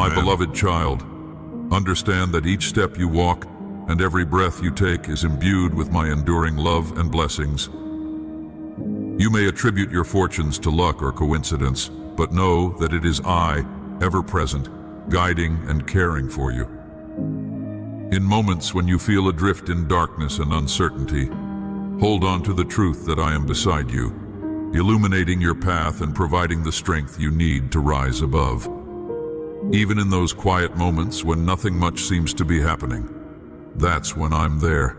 My beloved child, understand that each step you walk and every breath you take is imbued with my enduring love and blessings. You may attribute your fortunes to luck or coincidence, but know that it is I, ever present, guiding and caring for you. In moments when you feel adrift in darkness and uncertainty, hold on to the truth that I am beside you, illuminating your path and providing the strength you need to rise above. Even in those quiet moments when nothing much seems to be happening, that's when I'm there,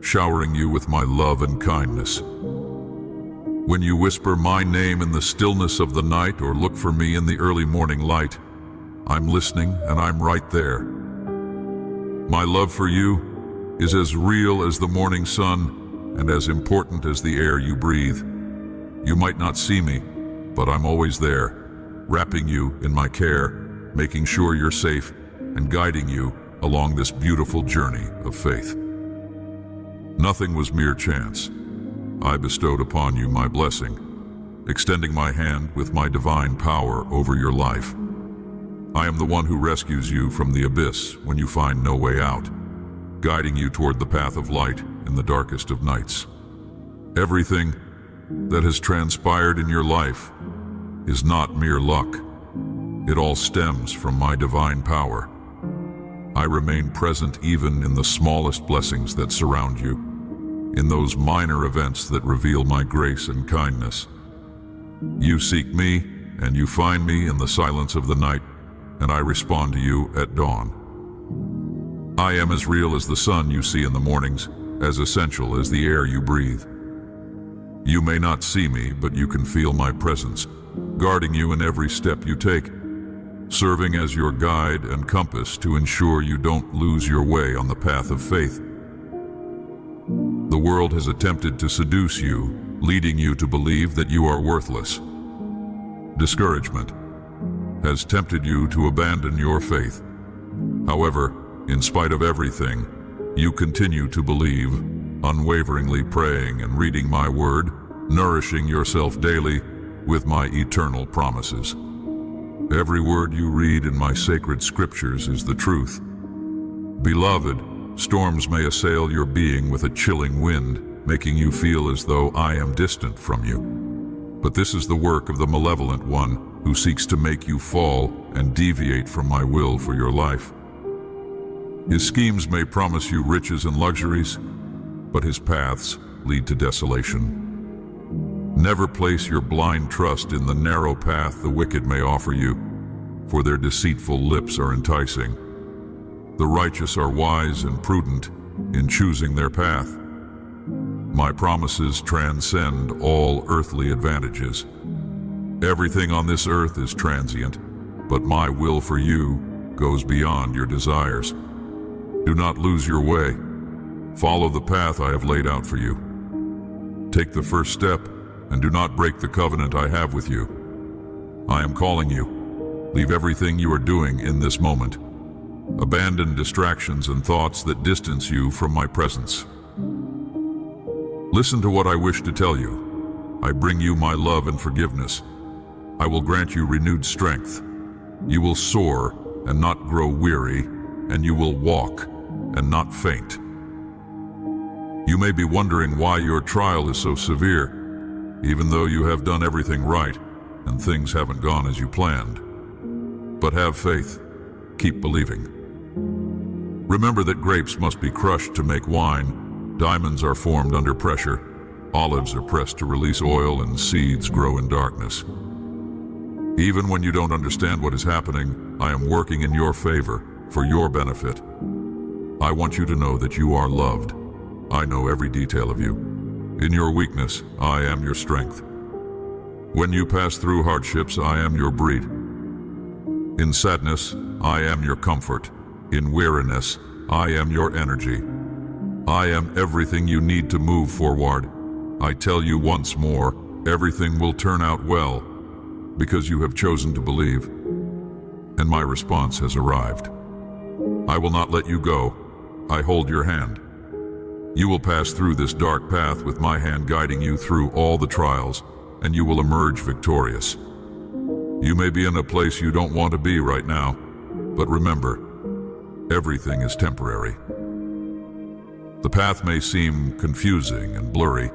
showering you with my love and kindness. When you whisper my name in the stillness of the night or look for me in the early morning light, I'm listening and I'm right there. My love for you is as real as the morning sun and as important as the air you breathe. You might not see me, but I'm always there, wrapping you in my care, making sure you're safe, and guiding you along this beautiful journey of faith. Nothing was mere chance. I bestowed upon you my blessing, extending my hand with my divine power over your life. I am the one who rescues you from the abyss when you find no way out, guiding you toward the path of light in the darkest of nights. Everything that has transpired in your life is not mere luck. It all stems from my divine power. I remain present even in the smallest blessings that surround you, in those minor events that reveal my grace and kindness. You seek me, and you find me in the silence of the night, and I respond to you at dawn. I am as real as the sun you see in the mornings, as essential as the air you breathe. You may not see me, but you can feel my presence, guarding you in every step you take, serving as your guide and compass to ensure you don't lose your way on the path of faith. The world has attempted to seduce you, leading you to believe that you are worthless. Discouragement has tempted you to abandon your faith. However, in spite of everything, you continue to believe, unwaveringly praying and reading my word, nourishing yourself daily with my eternal promises. Every word you read in my sacred scriptures is the truth. Beloved, storms may assail your being with a chilling wind, making you feel as though I am distant from you. But this is the work of the malevolent one who seeks to make you fall and deviate from my will for your life. His schemes may promise you riches and luxuries, but his paths lead to desolation. Never place your blind trust in the narrow path the wicked may offer you, for their deceitful lips are enticing. The righteous are wise and prudent in choosing their path. My promises transcend all earthly advantages. Everything on this earth is transient, but my will for you goes beyond your desires. Do not lose your way. Follow the path I have laid out for you. Take the first step and do not break the covenant I have with you. I am calling you. Leave everything you are doing in this moment. Abandon distractions and thoughts that distance you from my presence. Listen to what I wish to tell you. I bring you my love and forgiveness. I will grant you renewed strength. You will soar and not grow weary, and you will walk and not faint. You may be wondering why your trial is so severe, even though you have done everything right and things haven't gone as you planned. But have faith. Keep believing. Remember that grapes must be crushed to make wine, diamonds are formed under pressure, olives are pressed to release oil, and seeds grow in darkness. Even when you don't understand what is happening, I am working in your favor, for your benefit. I want you to know that you are loved. I know every detail of you. In your weakness, I am your strength. When you pass through hardships, I am your breed. In sadness, I am your comfort. In weariness, I am your energy. I am everything you need to move forward. I tell you once more, everything will turn out well, because you have chosen to believe. And my response has arrived. I will not let you go. I hold your hand. You will pass through this dark path with my hand guiding you through all the trials, and you will emerge victorious. You may be in a place you don't want to be right now, But remember, everything is temporary. The path may seem confusing and blurry,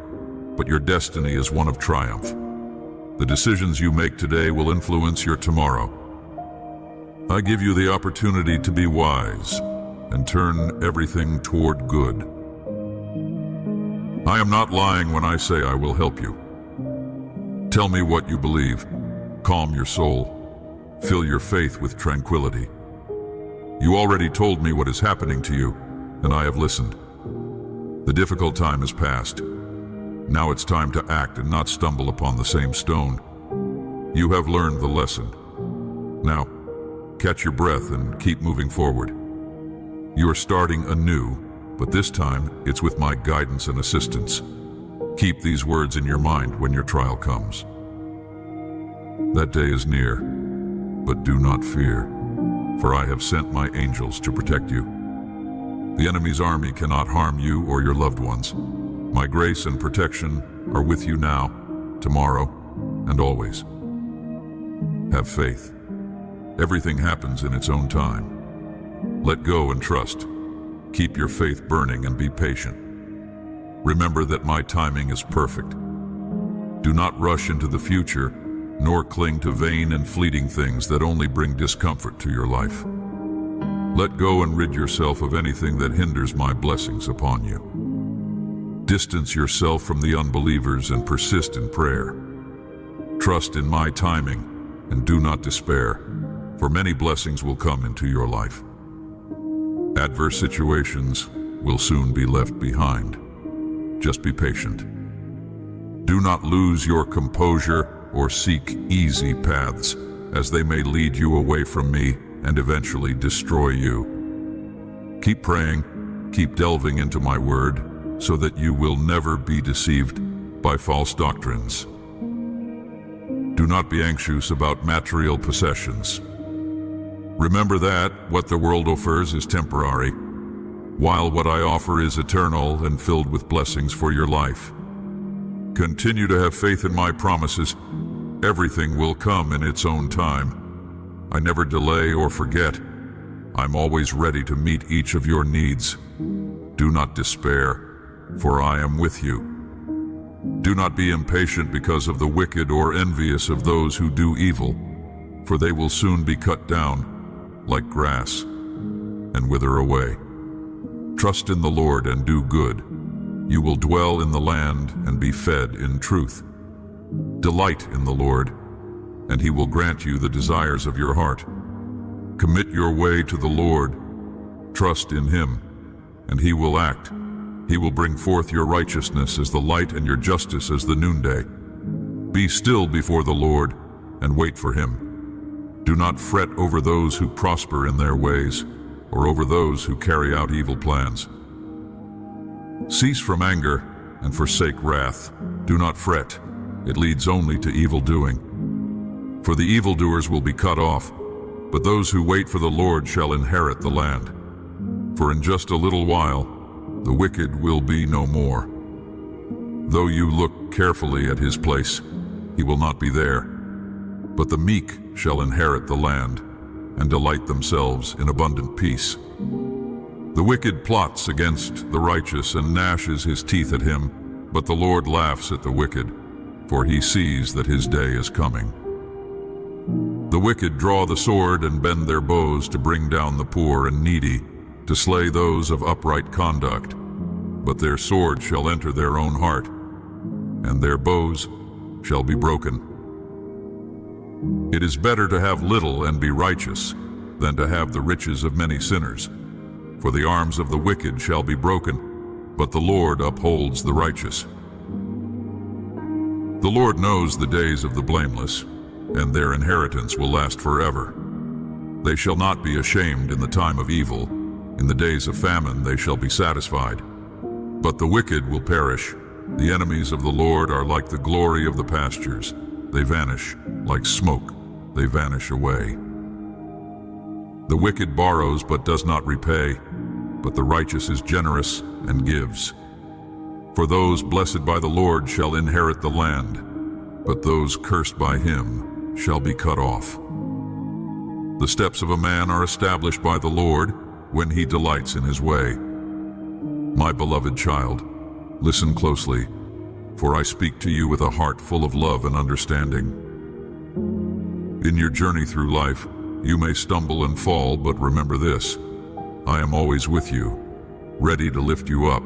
but your destiny is one of triumph. The decisions you make today will influence your tomorrow. I give you the opportunity to be wise and turn everything toward good. I am not lying when I say I will help you. Tell me what you believe. Calm your soul. Fill your faith with tranquility. You already told me what is happening to you, and I have listened. The difficult time is past. Now it's time to act and not stumble upon the same stone. You have learned the lesson. Now, catch your breath and keep moving forward. You are starting anew, but this time it's with my guidance and assistance. Keep these words in your mind when your trial comes. That day is near, but do not fear, for I have sent my angels to protect you. The enemy's army cannot harm you or your loved ones. My grace and protection are with you now, tomorrow, and always. Have faith. Everything happens in its own time. Let go and trust. Keep your faith burning and be patient. Remember that my timing is perfect. Do not rush into the future, nor cling to vain and fleeting things that only bring discomfort to your life. Let go and rid yourself of anything that hinders my blessings upon you. Distance yourself from the unbelievers and persist in prayer. Trust in my timing and do not despair, for many blessings will come into your life. Adverse situations will soon be left behind. Just be patient. Do not lose your composure or seek easy paths, as they may lead you away from me and eventually destroy you. Keep praying, keep delving into my word, so that you will never be deceived by false doctrines. Do not be anxious about material possessions. Remember that what the world offers is temporary, while what I offer is eternal and filled with blessings for your life. Continue to have faith in my promises. Everything will come in its own time. I never delay or forget. I'm always ready to meet each of your needs. Do not despair, for I am with you. Do not be impatient because of the wicked or envious of those who do evil, for they will soon be cut down like grass and wither away. Trust in the Lord and do good. You will dwell in the land and be fed in truth. Delight in the Lord, and he will grant you the desires of your heart. Commit your way to the Lord. Trust in him, and he will act. He will bring forth your righteousness as the light and your justice as the noonday. Be still before the Lord and wait for him. Do not fret over those who prosper in their ways, or over those who carry out evil plans. Cease from anger and forsake wrath. Do not fret. It leads only to evil doing. For the evildoers will be cut off, but those who wait for the Lord shall inherit the land. For in just a little while, the wicked will be no more. Though you look carefully at his place, he will not be there. But the meek shall inherit the land and delight themselves in abundant peace. The wicked plots against the righteous and gnashes his teeth at him, but the Lord laughs at the wicked, for he sees that his day is coming. The wicked draw the sword and bend their bows to bring down the poor and needy, to slay those of upright conduct. But their sword shall enter their own heart, and their bows shall be broken. It is better to have little and be righteous than to have the riches of many sinners. For the arms of the wicked shall be broken, but the Lord upholds the righteous. The Lord knows the days of the blameless, and their inheritance will last forever. They shall not be ashamed in the time of evil. In the days of famine they shall be satisfied. But the wicked will perish. The enemies of the Lord are like the glory of the pastures. They vanish like smoke. They vanish away. The wicked borrows but does not repay, but the righteous is generous and gives. For those blessed by the Lord shall inherit the land, but those cursed by him shall be cut off. The steps of a man are established by the Lord when he delights in his way. My beloved child, listen closely, for I speak to you with a heart full of love and understanding. In your journey through life, you may stumble and fall, but remember this: I am always with you, ready to lift you up.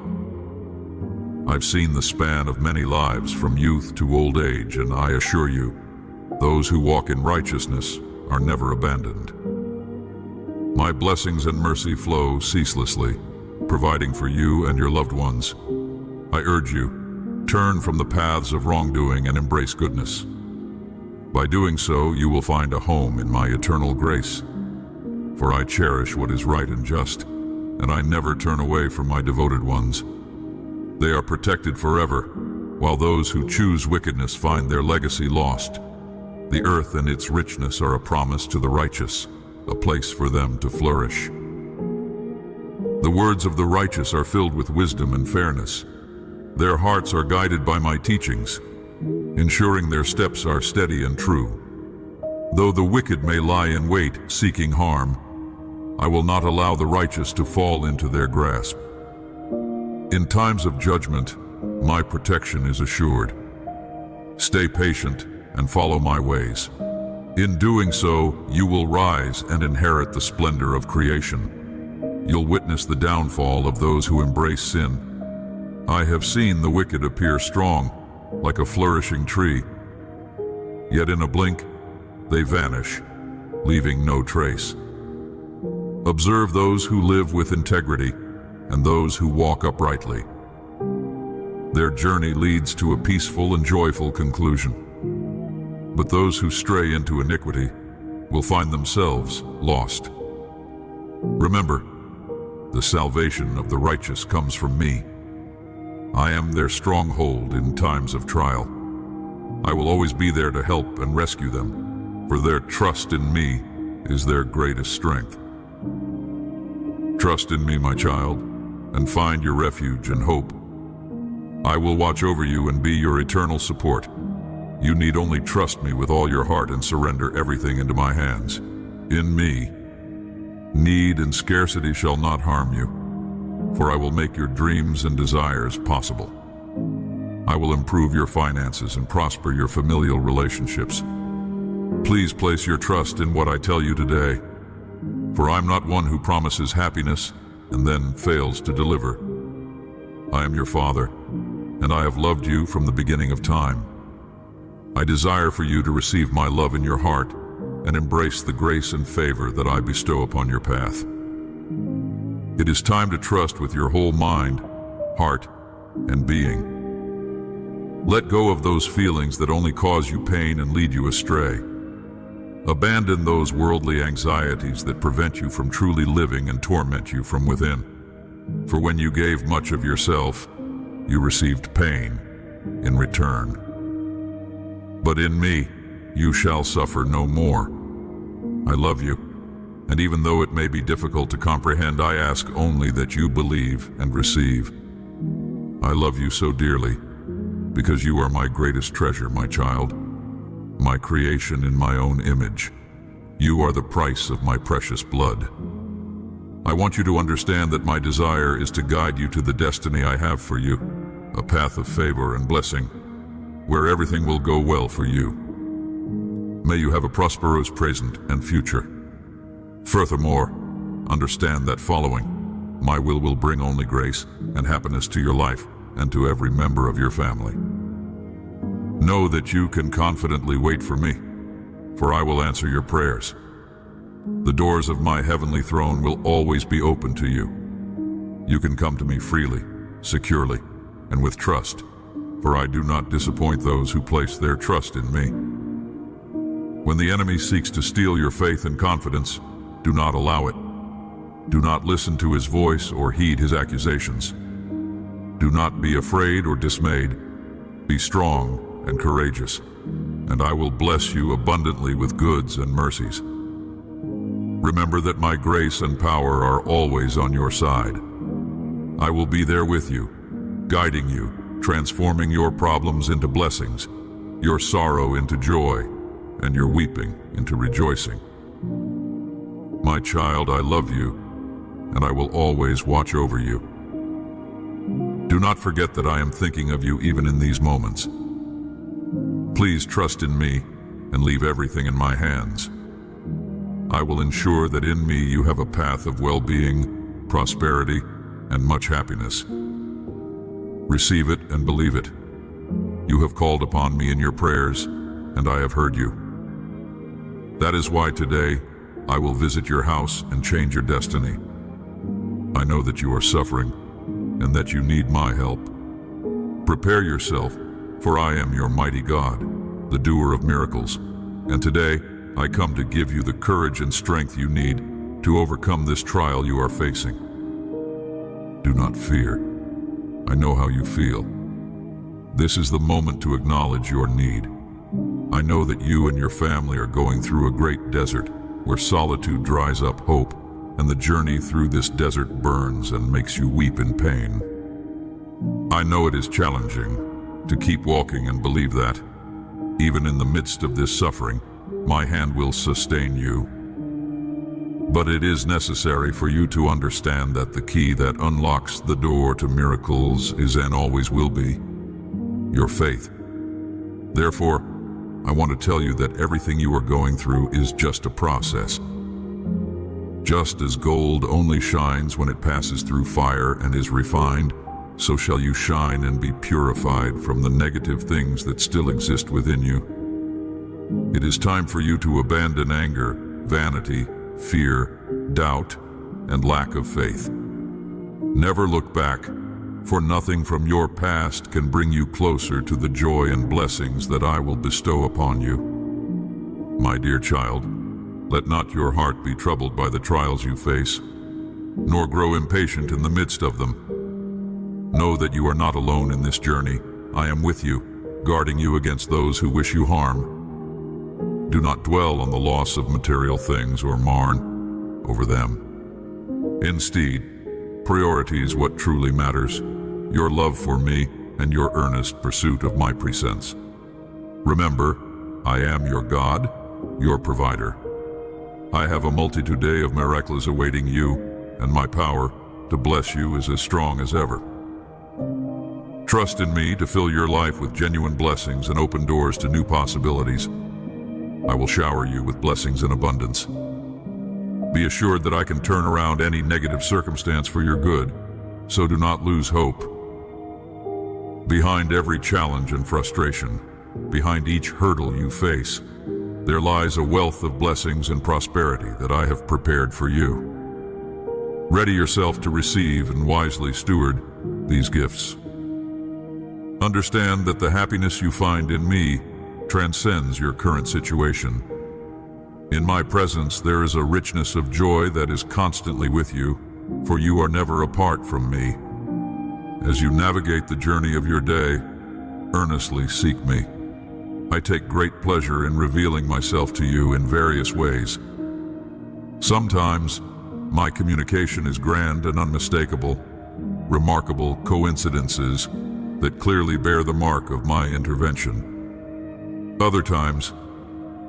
I've seen the span of many lives from youth to old age, and I assure you, those who walk in righteousness are never abandoned. My blessings and mercy flow ceaselessly, providing for you and your loved ones. I urge you, turn from the paths of wrongdoing and embrace goodness. By doing so, you will find a home in my eternal grace. For I cherish what is right and just, and I never turn away from my devoted ones. They are protected forever, while those who choose wickedness find their legacy lost. The earth and its richness are a promise to the righteous, a place for them to flourish. The words of the righteous are filled with wisdom and fairness. Their hearts are guided by my teachings, ensuring their steps are steady and true. Though the wicked may lie in wait, seeking harm, I will not allow the righteous to fall into their grasp. In times of judgment, my protection is assured. Stay patient and follow my ways. In doing so, you will rise and inherit the splendor of creation. You'll witness the downfall of those who embrace sin. I have seen the wicked appear strong, like a flourishing tree. Yet in a blink, they vanish, leaving no trace. Observe those who live with integrity and those who walk uprightly. Their journey leads to a peaceful and joyful conclusion. But those who stray into iniquity will find themselves lost. Remember, the salvation of the righteous comes from me. I am their stronghold in times of trial. I will always be there to help and rescue them, for their trust in me is their greatest strength. Trust in me, my child, and find your refuge and hope. I will watch over you and be your eternal support. You need only trust me with all your heart and surrender everything into my hands. In me, need and scarcity shall not harm you, for I will make your dreams and desires possible. I will improve your finances and prosper your familial relationships. Please place your trust in what I tell you today, for I'm not one who promises happiness and then fails to deliver. I am your Father, and I have loved you from the beginning of time. I desire for you to receive my love in your heart and embrace the grace and favor that I bestow upon your path. It is time to trust with your whole mind, heart, and being. Let go of those feelings that only cause you pain and lead you astray. Abandon those worldly anxieties that prevent you from truly living and torment you from within. For when you gave much of yourself, you received pain in return. But in me, you shall suffer no more. I love you, and even though it may be difficult to comprehend, I ask only that you believe and receive. I love you so dearly, because you are my greatest treasure, my child, my creation in my own image. You are the price of my precious blood. I want you to understand that my desire is to guide you to the destiny I have for you, a path of favor and blessing, where everything will go well for you. May you have a prosperous present and future. Furthermore, understand that following my will bring only grace and happiness to your life and to every member of your family. Know that you can confidently wait for me, for I will answer your prayers. The doors of my heavenly throne will always be open to you. You can come to me freely, securely, and with trust, for I do not disappoint those who place their trust in me. When the enemy seeks to steal your faith and confidence, do not allow it. Do not listen to his voice or heed his accusations. Do not be afraid or dismayed. Be strong and courageous, and I will bless you abundantly with goods and mercies. Remember that my grace and power are always on your side. I will be there with you, guiding you, transforming your problems into blessings, your sorrow into joy, and your weeping into rejoicing. My child, I love you, and I will always watch over you. Do not forget that I am thinking of you even in these moments. Please trust in me and leave everything in my hands. I will ensure that in me you have a path of well-being, prosperity, and much happiness. Receive it and believe it. You have called upon me in your prayers, and I have heard you. That is why today I will visit your house and change your destiny. I know that you are suffering and that you need my help. Prepare yourself, for I am your mighty God, the doer of miracles, and today I come to give you the courage and strength you need to overcome this trial you are facing. Do not fear. I know how you feel. This is the moment to acknowledge your need. I know that you and your family are going through a great desert where solitude dries up hope, and the journey through this desert burns and makes you weep in pain. I know it is challenging to keep walking and believe that, even in the midst of this suffering, my hand will sustain you. But it is necessary for you to understand that the key that unlocks the door to miracles is and always will be your faith. Therefore, I want to tell you that everything you are going through is just a process. Just as gold only shines when it passes through fire and is refined, so shall you shine and be purified from the negative things that still exist within you. It is time for you to abandon anger, vanity, fear, doubt, and lack of faith. Never look back, for nothing from your past can bring you closer to the joy and blessings that I will bestow upon you. My dear child, let not your heart be troubled by the trials you face, nor grow impatient in the midst of them. Know that you are not alone in this journey. I am with you, guarding you against those who wish you harm. Do not dwell on the loss of material things or mourn over them. Instead, prioritize what truly matters, your love for me and your earnest pursuit of my precepts. Remember, I am your God, your provider. I have a multitude of miracles awaiting you, and my power to bless you is as strong as ever. Trust in me to fill your life with genuine blessings and open doors to new possibilities. I will shower you with blessings in abundance. Be assured that I can turn around any negative circumstance for your good, so do not lose hope. Behind every challenge and frustration, behind each hurdle you face, there lies a wealth of blessings and prosperity that I have prepared for you. Ready yourself to receive and wisely steward these gifts. Understand that the happiness you find in me transcends your current situation. In my presence, there is a richness of joy that is constantly with you, for you are never apart from me. As you navigate the journey of your day, earnestly seek me. I take great pleasure in revealing myself to you in various ways. Sometimes, my communication is grand and unmistakable, remarkable coincidences that clearly bear the mark of my intervention. Other times,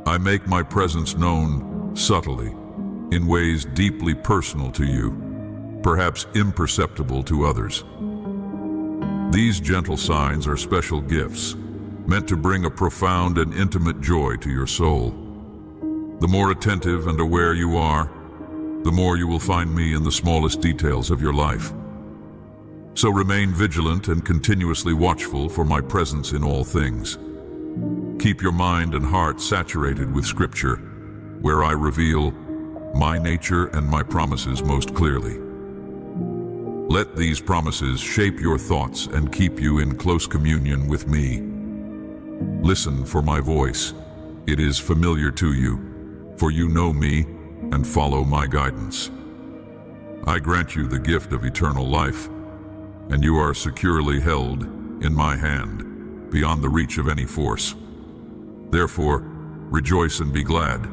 I make my presence known subtly, in ways deeply personal to you, perhaps imperceptible to others. These gentle signs are special gifts, meant to bring a profound and intimate joy to your soul. The more attentive and aware you are, the more you will find me in the smallest details of your life. So remain vigilant and continuously watchful for my presence in all things. Keep your mind and heart saturated with Scripture, where I reveal my nature and my promises most clearly. Let these promises shape your thoughts and keep you in close communion with me. Listen for my voice. It is familiar to you, for you know me and follow my guidance. I grant you the gift of eternal life, and you are securely held in my hand, beyond the reach of any force. Therefore, rejoice and be glad.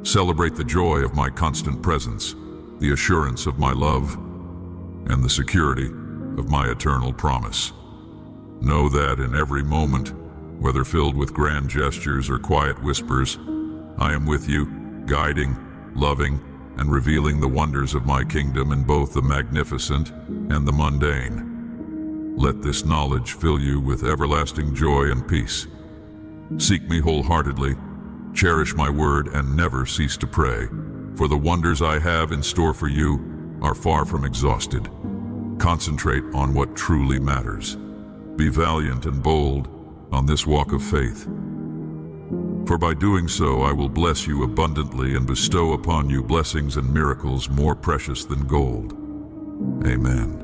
Celebrate the joy of my constant presence, the assurance of my love, and the security of my eternal promise. Know that in every moment, whether filled with grand gestures or quiet whispers, I am with you, guiding, loving, and revealing the wonders of my kingdom in both the magnificent and the mundane. Let this knowledge fill you with everlasting joy and peace. Seek me wholeheartedly, cherish my word, and never cease to pray, for the wonders I have in store for you are far from exhausted. Concentrate on what truly matters. Be valiant and bold on this walk of faith. For by doing so, I will bless you abundantly and bestow upon you blessings and miracles more precious than gold. Amen.